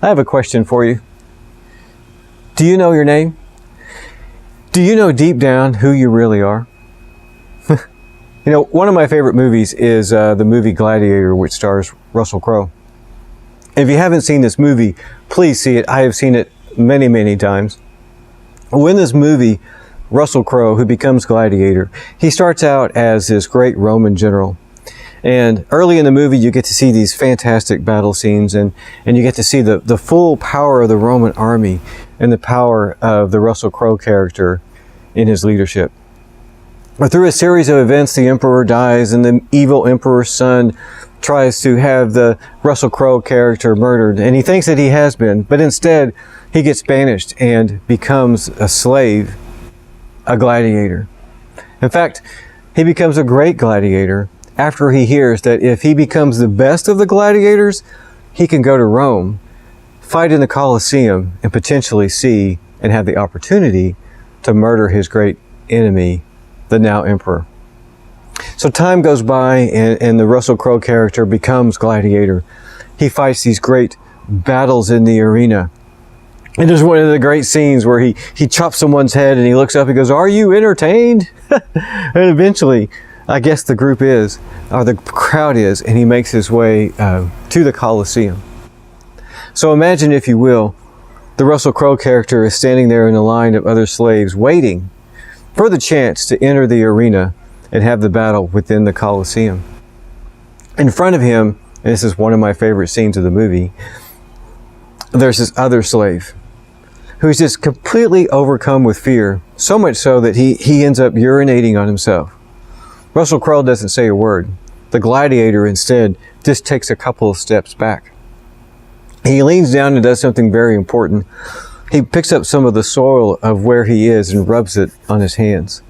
I have a question for you. Do you know your name? Do you know deep down who you really are? You know, one of my favorite movies is the movie Gladiator, which stars Russell Crowe. If you haven't seen this movie, please see it. I have seen it many, many times. In this movie, Russell Crowe, who becomes Gladiator, he starts out as this great Roman general. And early in the movie, you get to see these fantastic battle scenes, and you get to see the full power of the Roman army and the power of the Russell Crowe character in his leadership. But through a series of events, the emperor dies, and the evil emperor's son tries to have the Russell Crowe character murdered, and he thinks that he has been, but instead he gets banished and becomes a slave, a gladiator. In fact, he becomes a great gladiator after he hears that if he becomes the best of the gladiators, he can go to Rome, fight in the Colosseum, and potentially see and have the opportunity to murder his great enemy, the now emperor. So time goes by, and the Russell Crowe character becomes Gladiator. He fights these great battles in the arena. And there's one of the great scenes where he chops someone's head, and he looks up and goes, "Are you entertained?" And eventually, I guess the group is, or the crowd is, and he makes his way to the Colosseum. So imagine, if you will, the Russell Crowe character is standing there in a line of other slaves waiting for the chance to enter the arena and have the battle within the Colosseum. In front of him, and this is one of my favorite scenes of the movie, there's this other slave who's just completely overcome with fear, so much so that he ends up urinating on himself. Russell Crowe doesn't say a word. The gladiator instead just takes a couple of steps back. He leans down and does something very important. He picks up some of the soil of where he is and rubs it on his hands.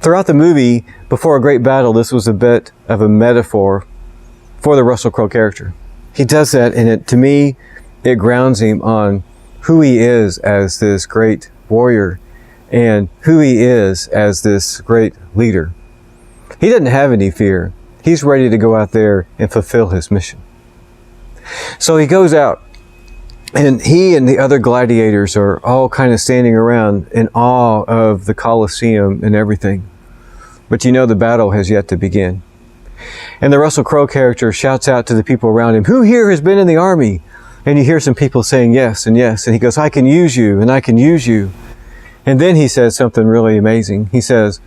Throughout the movie, before a great battle, this was a bit of a metaphor for the Russell Crowe character. He does that, and to me, it grounds him on who he is as this great warrior and who he is as this great leader. He doesn't have any fear. He's ready to go out there and fulfill his mission. So he goes out, and he and the other gladiators are all kind of standing around in awe of the Colosseum and everything. But you know the battle has yet to begin. And the Russell Crowe character shouts out to the people around him, "Who here has been in the army?" And you hear some people saying yes and yes. And he goes, "I can use you, and I can use you." And then he says something really amazing. He says,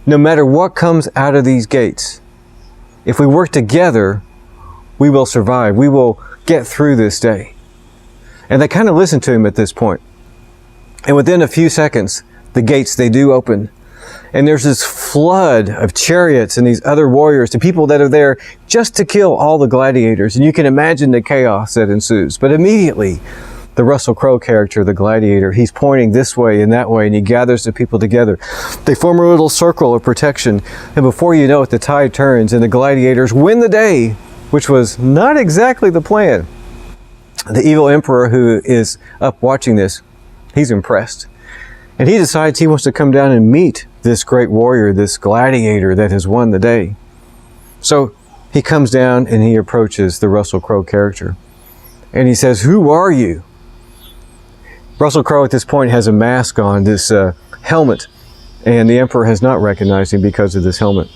"No matter what comes out of these gates, if we work together, we will survive. We will get through this day." And they kind of listen to him at this point. And within a few seconds, the gates, they do open. And there's this flood of chariots and these other warriors, the people that are there just to kill all the gladiators. And you can imagine the chaos that ensues. But immediately, the Russell Crowe character, the gladiator, he's pointing this way and that way, and he gathers the people together. They form a little circle of protection. And before you know it, the tide turns, and the gladiators win the day, which was not exactly the plan. The evil emperor, who is up watching this, he's impressed. And he decides he wants to come down and meet this great warrior, this gladiator that has won the day. So he comes down and he approaches the Russell Crowe character. And he says, "Who are you?" Russell Crowe at this point has a mask on, this helmet. And the emperor has not recognized him because of this helmet.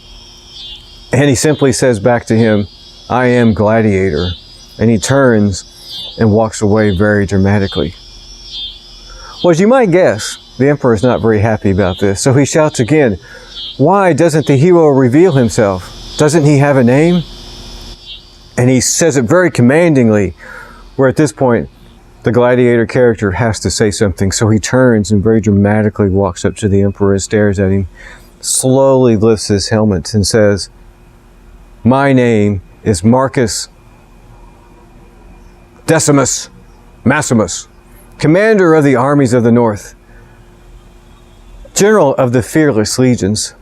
And he simply says back to him, "I am Gladiator." And he turns and walks away very dramatically. Well, as you might guess, the emperor is not very happy about this. So he shouts again, "Why doesn't the hero reveal himself? Doesn't he have a name?" And he says it very commandingly, where at this point, the gladiator character has to say something. So he turns and very dramatically walks up to the emperor and stares at him, slowly lifts his helmet and says, "My name is Marcus Decimus Maximus, commander of the armies of the north, general of the fearless legions,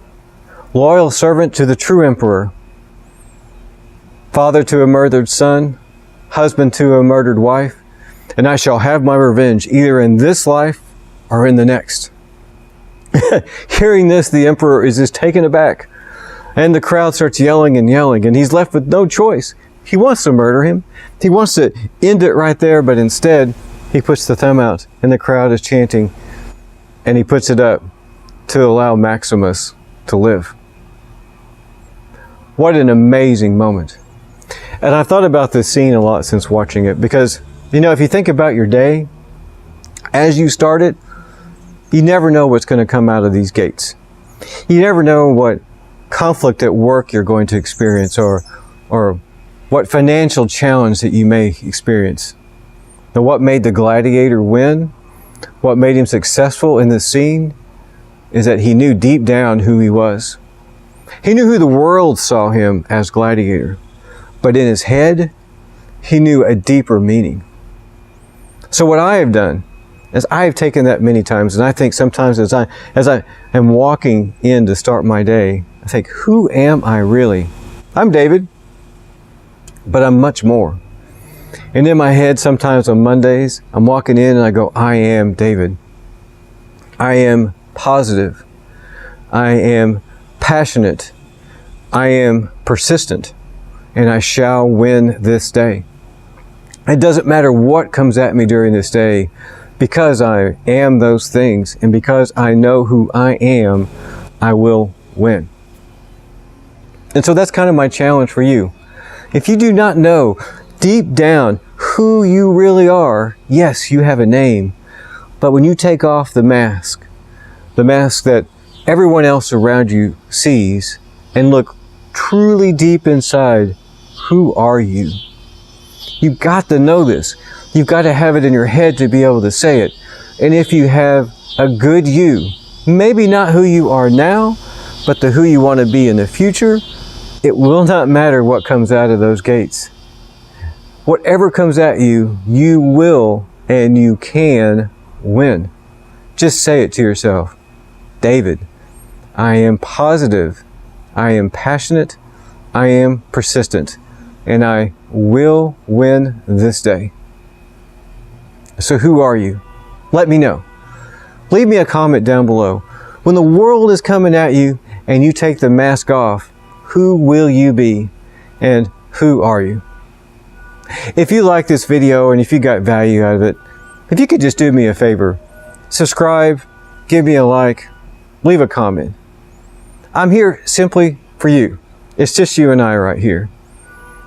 loyal servant to the true emperor, father to a murdered son, husband to a murdered wife, and I shall have my revenge either in this life or in the next." Hearing this, the emperor is just taken aback, and the crowd starts yelling and yelling, and he's left with no choice. He wants to murder him. He wants to end it right there, but instead, he puts the thumb out, and the crowd is chanting, and he puts it up to allow Maximus to live. What an amazing moment. And I've thought about this scene a lot since watching it, because, you know, if you think about your day, as you start it, you never know what's going to come out of these gates. You never know what conflict at work you're going to experience, or what financial challenge that you may experience. Now, what made the gladiator win, what made him successful in this scene, is that he knew deep down who he was. He knew who the world saw him as gladiator, but in his head, he knew a deeper meaning. So what I have done is I have taken that many times, and I think sometimes as I am walking in to start my day, I think, who am I really? I'm David, but I'm much more. And in my head, sometimes on Mondays, I'm walking in and I go, I am David. I am positive. I am passionate. I am persistent. And I shall win this day. It doesn't matter what comes at me during this day, because I am those things, and because I know who I am, I will win. And so that's kind of my challenge for you. If you do not know deep down who you really are, yes, you have a name, but when you take off the mask that everyone else around you sees, and look truly deep inside, who are you? You've got to know this. You've got to have it in your head to be able to say it. And if you have a good you, maybe not who you are now, but the who you want to be in the future, it will not matter what comes out of those gates. Whatever comes at you, you will and you can win. Just say it to yourself. David, I am positive. I am passionate. I am persistent. And I will win this day. So who are you? Let me know. Leave me a comment down below. When the world is coming at you and you take the mask off, who will you be? And who are you? If you like this video and if you got value out of it, if you could just do me a favor, subscribe, give me a like, leave a comment. I'm here simply for you. It's just you and I right here.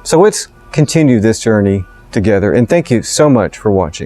So let's continue this journey together, and thank you so much for watching.